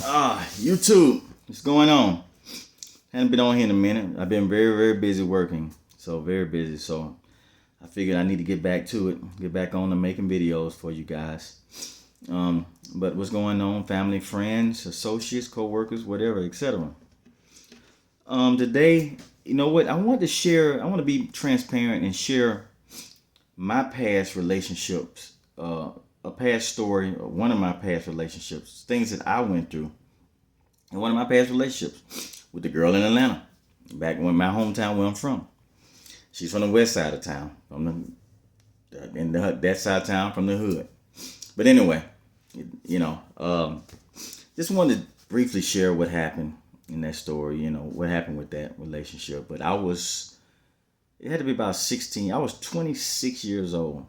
YouTube, what's going on? Haven't been on here in a minute. I've been very, very busy working. So, very busy. So, I figured I need to get back to it. Get back on to making videos for you guys. But what's going on? Family, friends, associates, co-workers, whatever, etc. Today, you know what? I want to share, I want to be transparent and share my past relationships, a past story, one of my past relationships, things that I went through in one of my past relationships with the girl in Atlanta, back when my hometown where I'm from. She's from the west side of town, from that side of town from the hood. But anyway, just wanted to briefly share what happened in that story. What happened with that relationship. But it had to be about 16. I was 26 years old,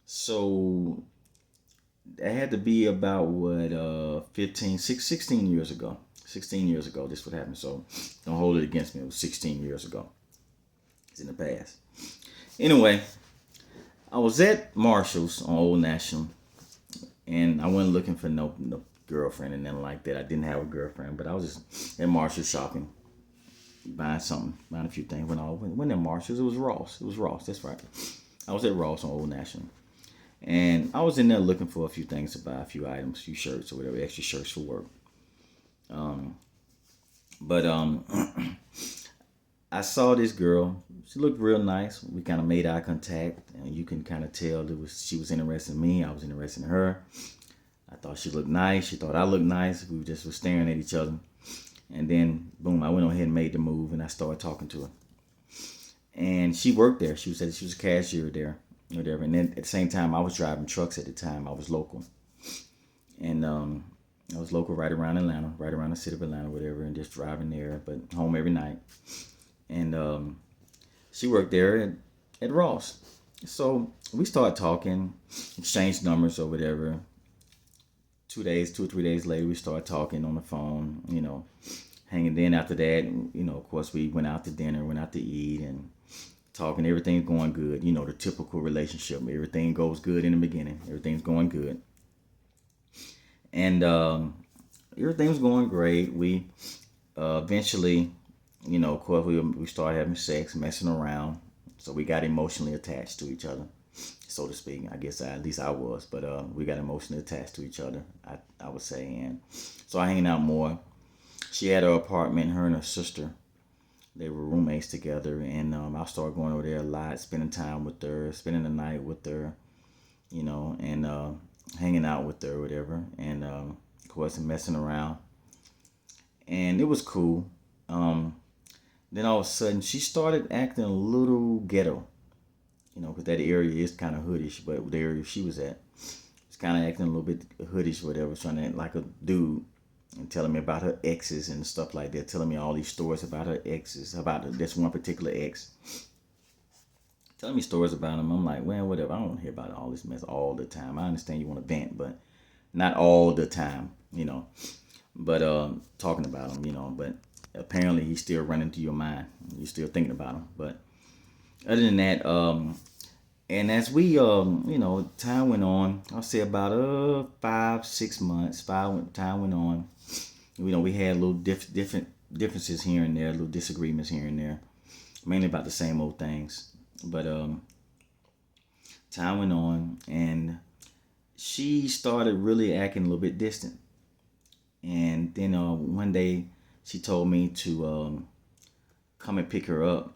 so it had to be about 16 years ago. 16 years ago, this would happen. So don't hold it against me. It was 16 years ago. It's in the past. Anyway, I was at Marshall's on Old National, and I wasn't looking for no girlfriend and nothing like that. I didn't have a girlfriend, but I was just at Marshall's shopping, buying a few things. When at Marshall's, it was Ross. It was Ross. That's right. I was at Ross on Old National. And I was in there looking for a few things to buy, a few items, a few shirts or whatever, extra shirts for work. But I saw this girl. She looked real nice. We kind of made eye contact, and you can kind of tell she was interested in me. I was interested in her. I thought she looked nice. She thought I looked nice. We just were staring at each other. And then, boom, I went on ahead and made the move, and I started talking to her. And she worked there. She was a cashier there. Whatever. And then at the same time, I was driving trucks at the time. I was local. And I was local right around Atlanta, right around the city of Atlanta, whatever, and just driving there, but home every night. And she worked there at Ross. So we started talking, exchanged numbers or whatever. 2 or 3 days later, we started talking on the phone, hanging. Then after that, of course, we went out to dinner, went out to eat, and talking. Everything's going good. The typical relationship. Everything goes good in the beginning. Everything's going good. And everything was going great. We eventually, of course, we started having sex, messing around. So we got emotionally attached to each other, so to speak. I guess at least I was. But we got emotionally attached to each other, I would say. And so I hanging out more. She had her apartment, her and her sister. They were roommates together, and I started going over there a lot, spending time with her, spending the night with her, and hanging out with her or whatever, and of course, messing around. And it was cool. Then all of a sudden, she started acting a little ghetto, because that area is kind of hoodish, but the area she was at, it's kind of acting a little bit hoodish, whatever, trying to act like a dude. And telling me about her exes and stuff like that, telling me all these stories about her exes, about this one particular ex. Telling me stories about him. I'm like, well, whatever. I don't want to hear about all this mess all the time. I understand you want to vent, but not all the time, But talking about him, but apparently he's still running through your mind. You're still thinking about him. But other than that, and as we, time went on, I'll say about 5, 6 months. Time went on. We had little different differences here and there, little disagreements here and there, mainly about the same old things. But time went on, and she started really acting a little bit distant. And then one day, she told me to come and pick her up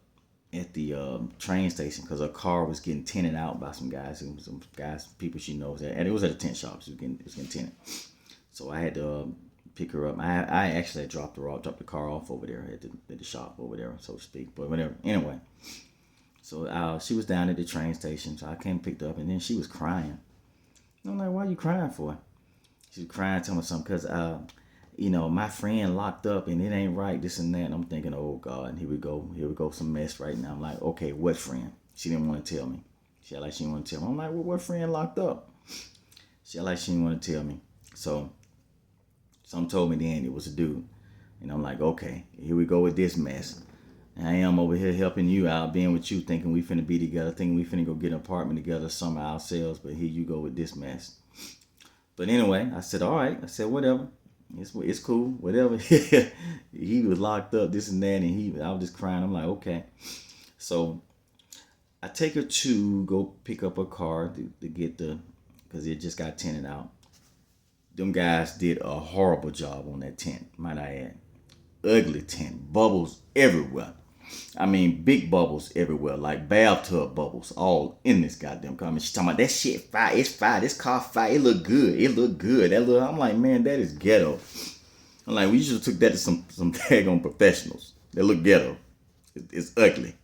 at the train station because her car was getting tinted out by some guys. It was some guys, people she knows, and it was at a tent shop. So it was getting tinted. So I had to pick her up. I actually had dropped the car off over there at the shop over there, so to speak. But whatever. Anyway, so she was down at the train station, so I came and picked her up, and then she was crying. I'm like, "Why are you crying for?" She was crying, telling me something because my friend locked up and it ain't right, this and that. And I'm thinking, oh God, here we go, some mess right now. I'm like, okay, what friend? She didn't want to tell me. She had like she didn't want to tell me. I'm like, well, what friend locked up? She had like she didn't want to tell me. So some told me then it was a dude. And I'm like, okay, here we go with this mess. And I am over here helping you out, being with you, thinking we finna be together, thinking we finna go get an apartment together, some ourselves, but here you go with this mess. But anyway, I said, all right. I said, whatever. It's cool, whatever. He was locked up, this and that, and I was just crying. I'm like, okay. So I take her to go pick up her car to get because it just got tinted out. Them guys did a horrible job on that tent, might I add. Ugly tent, bubbles everywhere. I mean, big bubbles everywhere, like bathtub bubbles, all in this goddamn car. I mean, she's talking about that shit fire. It's fire. This car fire. It look good. It look good. I'm like, man, that is ghetto. I'm like, we should have took that to some daggone professionals. They look ghetto. It's ugly.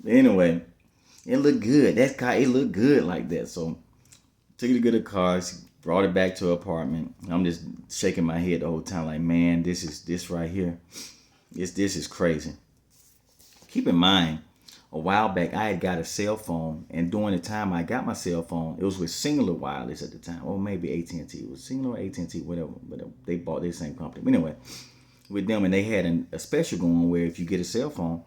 Anyway, it looked good. That car, it looked good like that. So took it to get a car. She brought it back to her apartment. I'm just shaking my head the whole time, like, man, this right here. This is crazy. Keep in mind, a while back I had got a cell phone, and during the time I got my cell phone, it was with Singular Wireless at the time, or maybe AT&T. It was Singular or AT&T, whatever. But they bought the same company. But anyway, with them, and they had a special going where if you get a cell phone,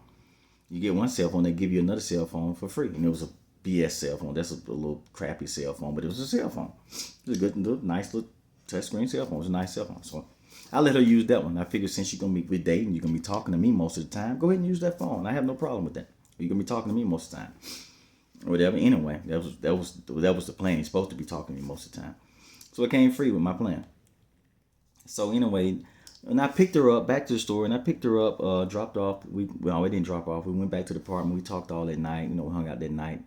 you get one cell phone, they give you another cell phone for free. And it was a BS cell phone. That's a little crappy cell phone, but it was a cell phone. It was a good, nice little touchscreen cell phone. It was a nice cell phone. So I let her use that one. I figured since you're gonna be dating, you're gonna be talking to me most of the time, go ahead and use that phone. I have no problem with that. You're gonna be talking to me most of the time, or whatever. Anyway, that was the plan. You're supposed to be talking to me most of the time. So it came free with my plan. So anyway, and I picked her up back to the store, and I picked her up, dropped off. We didn't drop off. We went back to the apartment. We talked all that night. We hung out that night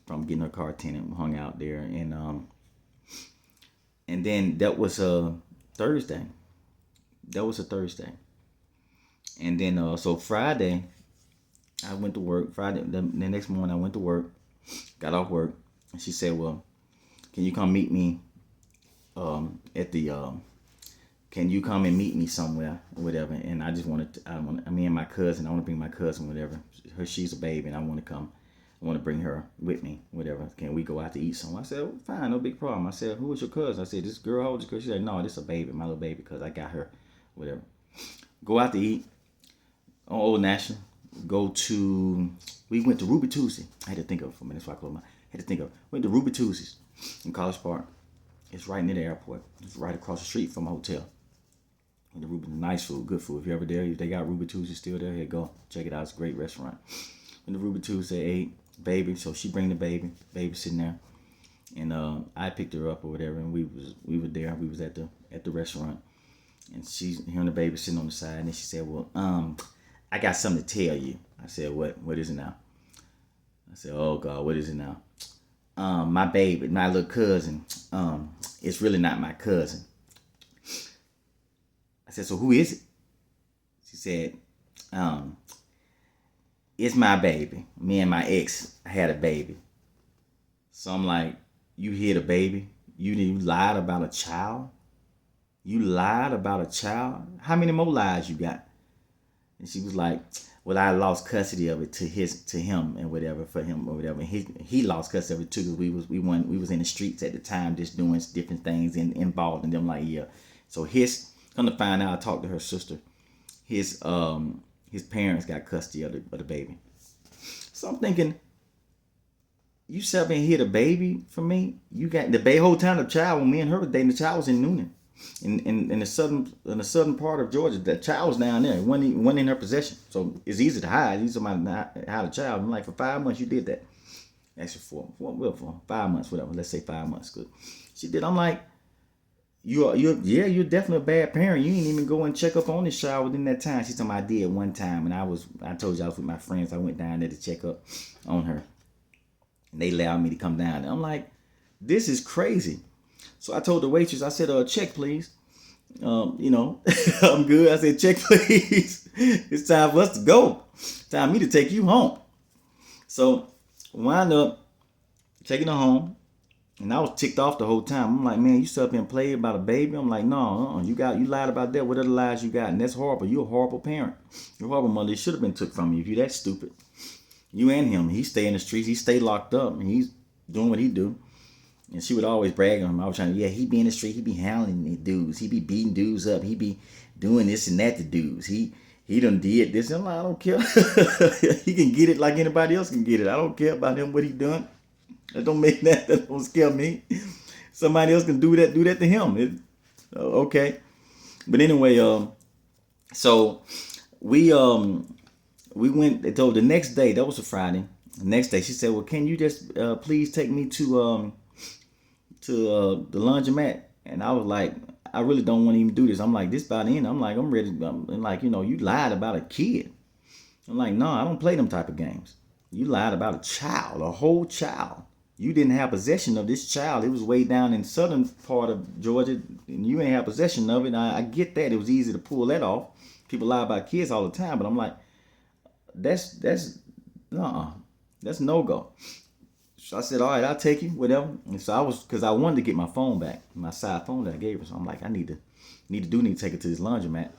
from getting her car tinted. We hung out there, and then that was a Thursday. That was a Thursday, and then so Friday, I went to work. Friday, the next morning, I went to work. Got off work, and she said, "Well, can you come meet me at the can you come and meet me somewhere or whatever?" And I just me and my cousin, I want to bring my cousin, whatever. She's a baby, and I want to bring her with me, whatever. Can we go out to eat somewhere? I said, oh, fine, no big problem. I said, who was your cousin? I said, this girl, how old is your cousin? She said, no, this is a baby, my little baby, because I got her, whatever. Go out to eat on Old National. We went to Ruby Tuesday. I had to think of it for a minute, so I closed my, had to think of it. Went to Ruby Tuesdays in College Park. It's right near the airport. It's right across the street from a hotel. And the Ruby, nice food, good food. If you're ever there, if they got Ruby Tuesday still there, here go. Check it out. It's a great restaurant. When the Ruby Tuesday ate, baby, so she bring the baby sitting there. And I picked her up or whatever, and we were there. We was at the restaurant. And she's hearing the baby sitting on the side, and then she said, well, I got something to tell you. I said, what is it now? I said, oh God, what is it now? My baby, my little cousin, it's really not my cousin. I said, so who is it? She said, it's my baby. Me and my ex had a baby. So I'm like, you hid a baby? You lied about a child? You lied about a child? How many more lies you got? And she was like, well, I lost custody of it to him and whatever, for him or whatever. He lost custody of it too, because we was in the streets at the time, just doing different things and involved in them. Like, yeah. So come to find out, I talked to her sister. His parents got custody of the baby. So I'm thinking, you sat up and hid a baby from me. You got the whole time the child, when me and her were dating, the child was in Noonan. In the southern part of Georgia, that child was down there. It wasn't in her possession, so it's easy to hide. Easy to hide a child. I'm like, for 5 months you did that. Actually, for 5 months, whatever. Let's say 5 months. Good. She did. I'm like, you're definitely a bad parent. You didn't even go and check up on this child within that time. She told me I did one time, and I told you I was with my friends. I went down there to check up on her, and they allowed me to come down. And I'm like, this is crazy. So I told the waitress, I said, check, please. I'm good. I said, check, please. It's time for us to go. Time me to take you home. So wind up taking her home. And I was ticked off the whole time. I'm like, man, you sat up and played about a baby? I'm like, no, you lied about that. What other lies you got? And that's horrible. You're a horrible parent. You're a horrible mother. It should have been took from you if you're that stupid. You and him. He stay in the streets. He stay locked up. And he's doing what he do. And she would always brag on him. I was trying he be in the street. He be hounding the dudes. He be beating dudes up. He be doing this and that to dudes. He done did this. I'm like, I don't care. He can get it like anybody else can get it. I don't care about him, what he done. That don't scare me. Somebody else can do that to him. Okay. But anyway, so we we went. So the next day, that was a Friday. The next day, she said, "Well, can you just please take me to the laundromat?" And I was like, "I really don't want to even do this." I'm like, "This by the end, I'm like, I'm ready." I'm like, you lied about a kid. I'm like, "No, I don't play them type of games. You lied about a child, a whole child. You didn't have possession of this child. It was way down in southern part of Georgia, and you ain't have possession of it. I get that. It was easy to pull that off. People lie about kids all the time, but I'm like, that's no, that's no go." So I said, "All right, I'll take you, whatever." And so because I wanted to get my phone back, my side phone that I gave her. So I'm like, I need to take it to this laundromat.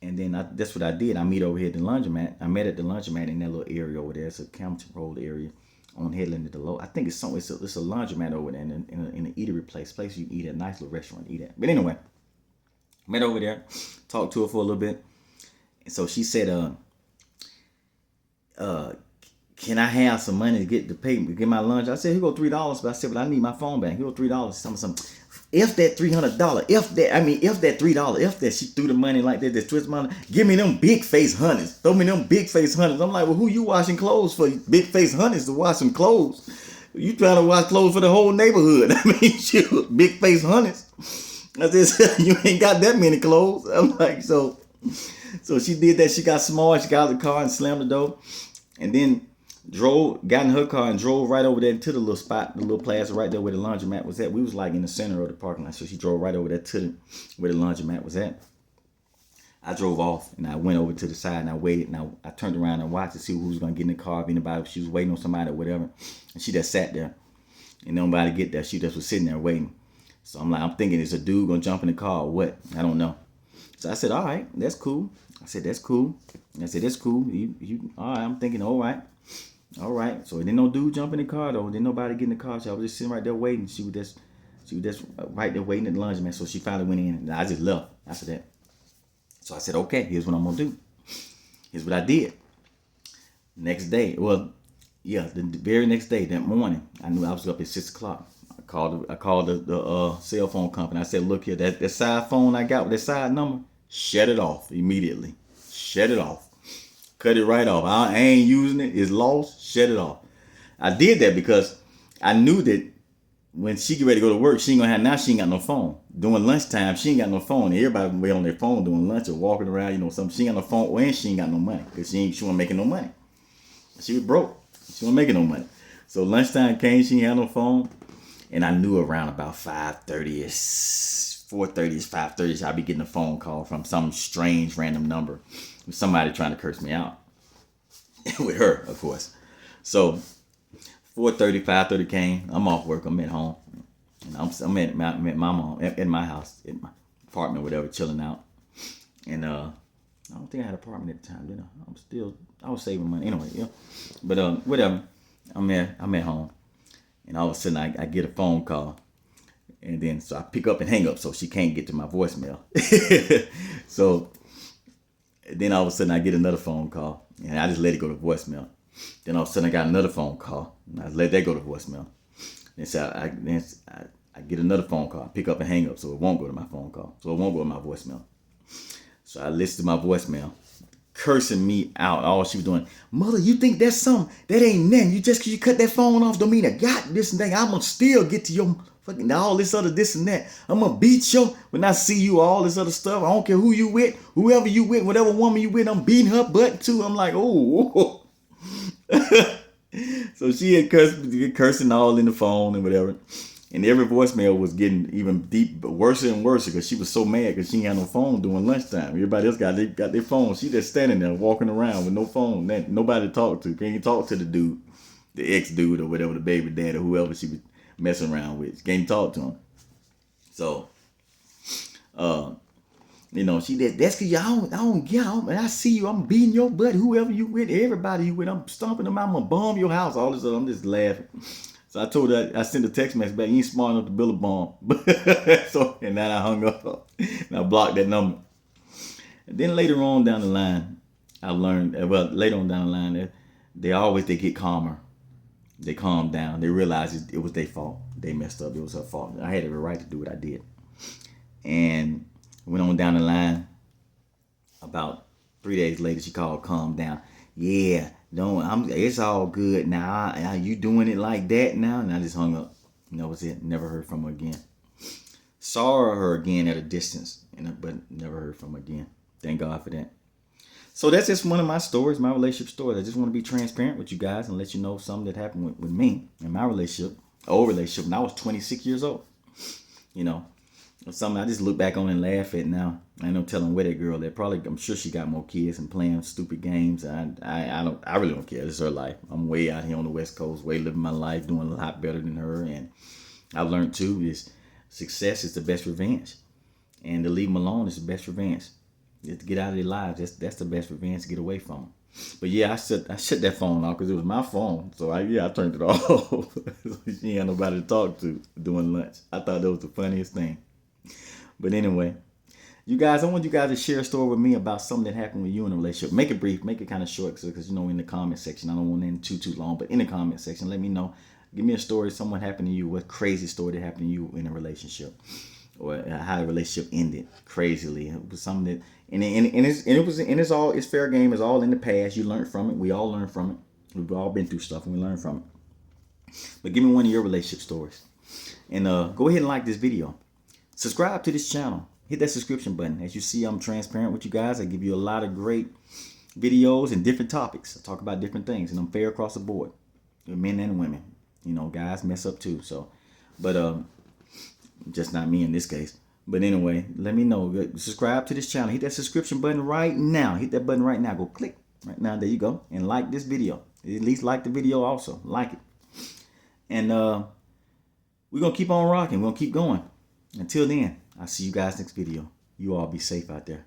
And then that's what I did. I meet over here at the laundromat. I met at the laundromat in that little area over there. It's a Campbellton Road area on Headland at the low. I think it's somewhere. It's a laundromat over there in an eatery place you can eat at, a nice little restaurant to eat at. But anyway, met over there, talked to her for a little bit. And so she said, "Can I have some money to get my lunch?" I said, "Here go $3." But I said, "But I need my phone back. Here go $3." Something. If that $300, if that $3, if that she threw the money like that, that twist money, give me them big face honeys. Throw me them big face honeys. I'm like, "Well, who you washing clothes for? Big face honeys to wash some clothes? You trying to wash clothes for the whole neighborhood?" I mean, shoot, big face honeys. I said, "You ain't got that many clothes." I'm like, so she did that. She got smart. She got out of the car and slammed the door, and then got in her car and drove right over there to the little spot, the little plaza right there where the laundromat was at. We was like in the center of the parking lot, so she drove right over there to where the laundromat was at. I drove off and I went over to the side and I waited and I turned around and watched to see who was gonna get in the car, if anybody, if she was waiting on somebody or whatever. And she just sat there and nobody get there. She just was sitting there waiting. So I'm thinking, is a dude gonna jump in the car or what? I don't know. So I said, "All right, that's cool." I said, "That's cool." "That's cool. You all right?" I'm thinking, all right. So didn't no dude jump in the car though. Didn't nobody get in the car. So I was just sitting right there waiting. She was just right there waiting at the laundromat. So she finally went in, and I just left after that. So I said, "Okay, here's what I'm gonna do." Here's what I did. Next day, well, yeah, the very next day, that morning, I knew I was up at 6 o'clock. I called the cell phone company. I said, "Look here, that side phone I got with that side number, shut it off immediately. Shut it off. Cut it right off. I ain't using it. It's lost. Shut it off." I did that because I knew that when she get ready to go to work, she ain't got no phone. During lunchtime, she ain't got no phone. Everybody be on their phone doing lunch or walking around, something. She ain't got no phone, and she ain't got no money because she wasn't making no money. She was broke. She wasn't making no money. So lunchtime came, she ain't had no phone, and I knew around about 5:30ish, 4:30ish, 5:30ish, I'd be getting a phone call from some strange random number. Somebody trying to curse me out. With her, of course. So 4:30, 5:30 came. I'm off work. I'm at home. And I'm at my mom at my house, in my apartment, whatever, chilling out. And I don't think I had an apartment at the time, did I? I was saving money anyway. Yeah. But whatever. I'm at home, and all of a sudden I get a phone call, and then so I pick up and hang up so she can't get to my voicemail. So then all of a sudden I get another phone call, and I just let it go to voicemail. Then all of a sudden I got another phone call, and I let that go to voicemail. And so I get another phone call, I pick up and hang up so it won't go to my phone call, so it won't go to my voicemail. So I listen to my voicemail, cursing me out. All she was doing, "Mother, you think that's something? That ain't nothing. You just because you cut that phone off don't mean I got this and that. I'm going to still get to your fucking all this other this and that. I'm going to beat you when I see you, all this other stuff. I don't care who you with, whoever you with, whatever woman you with, I'm beating her butt too." I'm like, oh. So she had cursing all in the phone and whatever. And every voicemail was getting even worse and worse because she was so mad because she ain't had no phone during lunchtime. Everybody else got their phone. She just standing there walking around with no phone. Nobody to talk to. Can't talk to the dude, the ex-dude or whatever, the baby dad or whoever she was messing around with. Can't talk to him. So, she did. That's because I don't get out. And I see you. I'm beating your butt. Whoever you with, everybody you with, I'm stomping them out. I'm going to bomb your house. All this other. I'm just laughing. So I told her, I sent a text message back, "You ain't smart enough to build a bomb." And then I hung up and I blocked that number. And then later on down the line, I learned, later on down the line, they get calmer. They calm down. They realize it was their fault. They messed up. It was her fault. I had every right to do what I did. And Went on down the line. About 3 days later, she called, calm down. Yeah, don't. It's all good now. You doing it like that now? And I just hung up. And that was it. Never heard from her again. Saw her again at a distance, but never heard from her again. Thank God for that. So that's just one of my stories, my relationship stories. I just want to be transparent with you guys and let you know something that happened with me in my relationship, old relationship, when I was 26 years old. You know, something I just look back on and laugh at now. I ain't no telling where that girl that probably, I'm sure she got more kids and playing stupid games. I really don't care. It's her life. I'm way out here on the West Coast, way living my life, doing a lot better than her. And I've learned too is success is the best revenge, and to leave them alone is the best revenge. Just to get out of their lives, that's the best revenge to get away from them. But yeah, I shut that phone off because it was my phone. So I turned it off. She ain't nobody to talk to during lunch. I thought that was the funniest thing. But anyway, you guys, I want you guys to share a story with me about something that happened with you in a relationship. Make it brief, make it kind of short, because in the comment section, I don't want it too long. But in the comment section, let me know. Give me a story, someone happened to you, what crazy story that happened to you in a relationship, or how the relationship ended crazily. It was something that, it's fair game. It's all in the past. You learned from it. We all learned from it. We've all been through stuff and we learned from it. But give me one of your relationship stories, and go ahead and like this video. Subscribe to this channel. Hit that subscription button. As you see, I'm transparent with you guys. I give you a lot of great videos and different topics. I talk about different things, and I'm fair across the board with men and women. Guys mess up too. So, but just not me in this case. But anyway, let me know. Subscribe to this channel. Hit that subscription button right now. Hit that button right now. Go click right now. There you go. And like this video. At least like the video also. Like it. And we're going to keep on rocking. We're going to keep going. Until then, I'll see you guys next video. You all be safe out there.